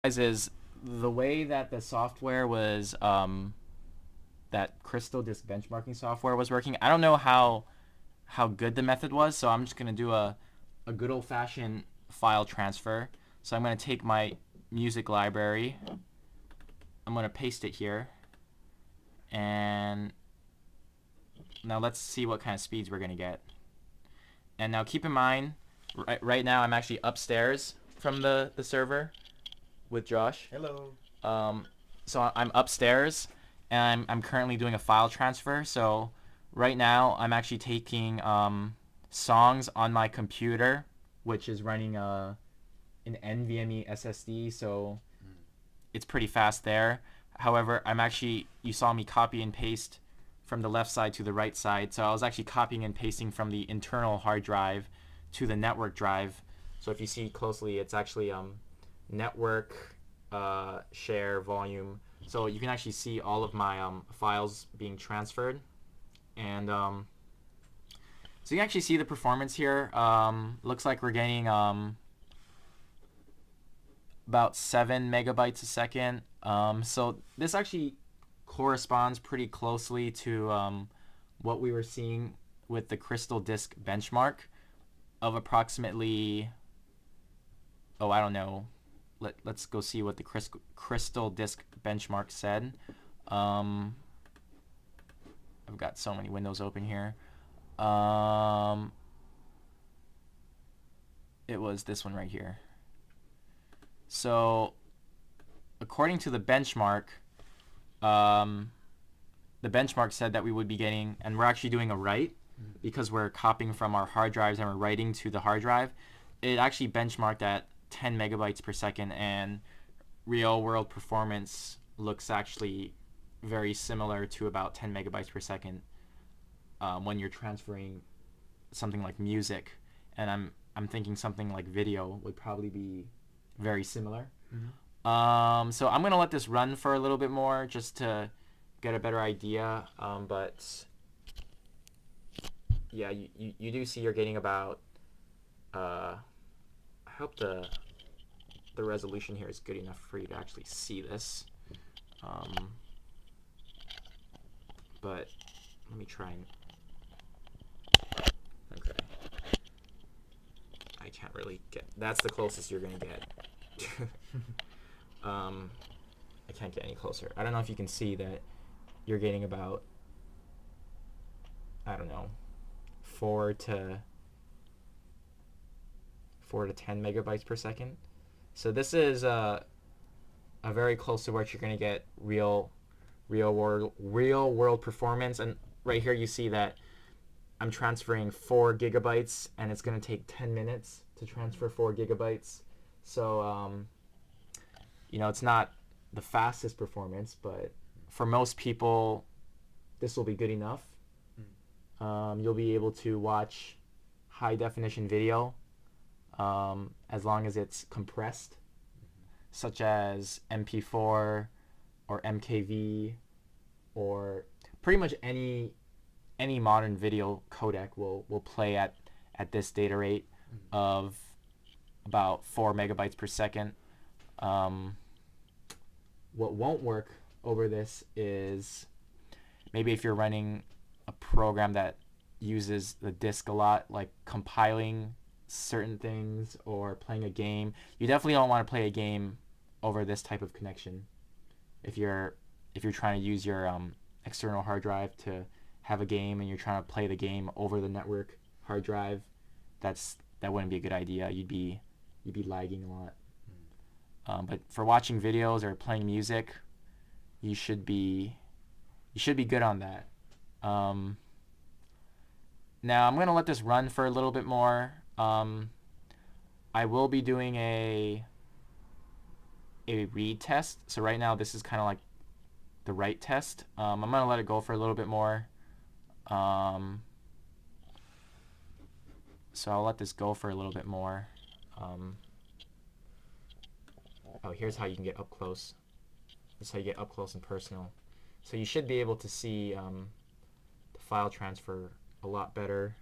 Is the way that the software was that crystal disk benchmarking software was working. I don't know how good the method was, so I'm just gonna do a good old fashioned file transfer. So I'm gonna take my music library, I'm gonna paste it here, and now let's see what kind of speeds we're gonna get. And now keep in mind, right now I'm actually upstairs from the server with Josh. Hello. So I'm upstairs, and I'm currently doing a file transfer. So right now I'm actually taking songs on my computer, which is running an NVMe SSD, so it's pretty fast there. However, you saw me copy and paste from the left side to the right side, so I was actually copying and pasting from the internal hard drive to the network drive. So if you see closely, it's actually network share volume. So you can actually see all of my files being transferred, and so you can actually see the performance here. Looks like we're getting about 7 megabytes a second. So this actually corresponds pretty closely to what we were seeing with the crystal disk benchmark of approximately, oh, I don't know. Let's go see what the crystal disk benchmark said. I've got so many windows open here. It was this one right here. So according to the benchmark said that we would be getting, and we're actually doing a write because we're copying from our hard drives and we're writing to the hard drive. It actually benchmarked at 10 megabytes per second, and real world performance looks actually very similar to about 10 megabytes per second when you're transferring something like music, and I'm thinking something like video would probably be very similar. So I'm gonna let this run for a little bit more just to get a better idea, but yeah, you do see you're getting about I hope the resolution here is good enough for you to actually see this, but let me try and okay, I can't really get, that's the closest you're gonna get. I can't get any closer. I don't know if you can see that you're getting about, I don't know, 4 to 10 megabytes per second. So this is a very close to what you're going to get real world performance. And right here you see that I'm transferring 4 gigabytes, and it's going to take 10 minutes to transfer 4 gigabytes. So it's not the fastest performance, but for most people this will be good enough. You'll be able to watch high definition video as long as it's compressed, such as MP4 or MKV, or pretty much any modern video codec will play at this data rate of about 4 megabytes per second. What won't work over this is maybe if you're running a program that uses the disk a lot, like compiling certain things or playing a game. You definitely don't want to play a game over this type of connection. If you're trying to use your external hard drive to have a game and you're trying to play the game over the network hard drive, that wouldn't be a good idea. You'd be lagging a lot. But for watching videos or playing music, you should be good on that. Now I'm gonna let this run for a little bit more. I will be doing a read test. So right now this is kind of like the write test. I'm gonna let it go for a little bit more. So I'll let this go for a little bit more. Oh, here's how you can get up close. This is how you get up close and personal. So you should be able to see the file transfer a lot better.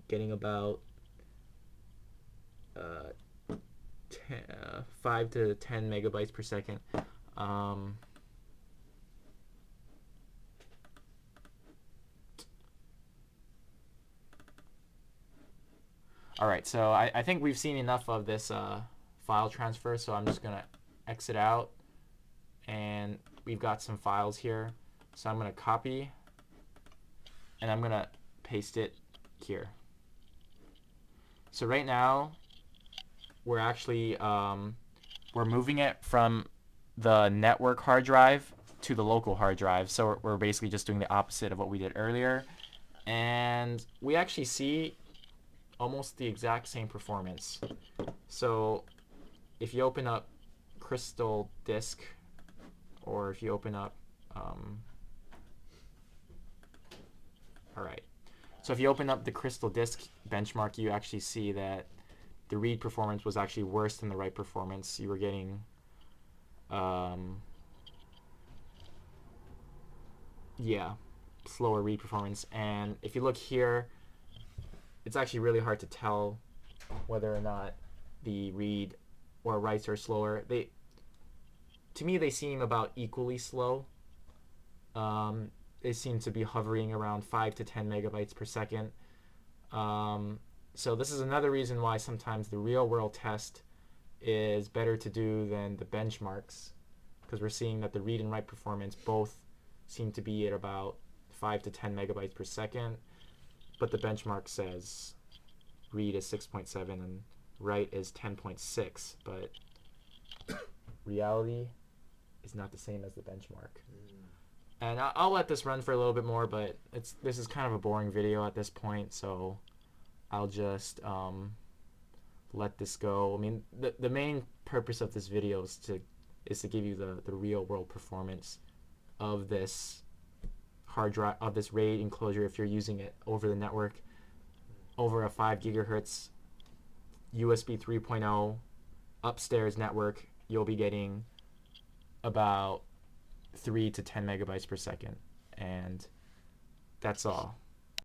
Getting about 5 to 10 megabytes per second. All right, so I think we've seen enough of this file transfer, so I'm just going to exit out, and we've got some files here. So I'm going to copy, and I'm going to paste it here. So right now, we're actually we're moving it from the network hard drive to the local hard drive. So we're basically just doing the opposite of what we did earlier. And we actually see almost the exact same performance. So if you open up Crystal Disk, or if you open up, all right. So if you open up the Crystal Disk benchmark, you actually see that the read performance was actually worse than the write performance. You were getting slower read performance. And if you look here, it's actually really hard to tell whether or not the read or writes are slower. To me, they seem about equally slow. They seem to be hovering around 5 to 10 megabytes per second. So this is another reason why sometimes the real-world test is better to do than the benchmarks, because we're seeing that the read and write performance both seem to be at about 5 to 10 megabytes per second, but the benchmark says read is 6.7 and write is 10.6, but reality is not the same as the benchmark. And I'll let this run for a little bit more, but this is kind of a boring video at this point, so I'll just let this go. I mean, the main purpose of this video is to give you the real world performance of this hard drive, of this RAID enclosure if you're using it over the network, over a 5 gigahertz USB 3.0 upstairs network. You'll be getting about 3 to 10 megabytes per second, and that's all.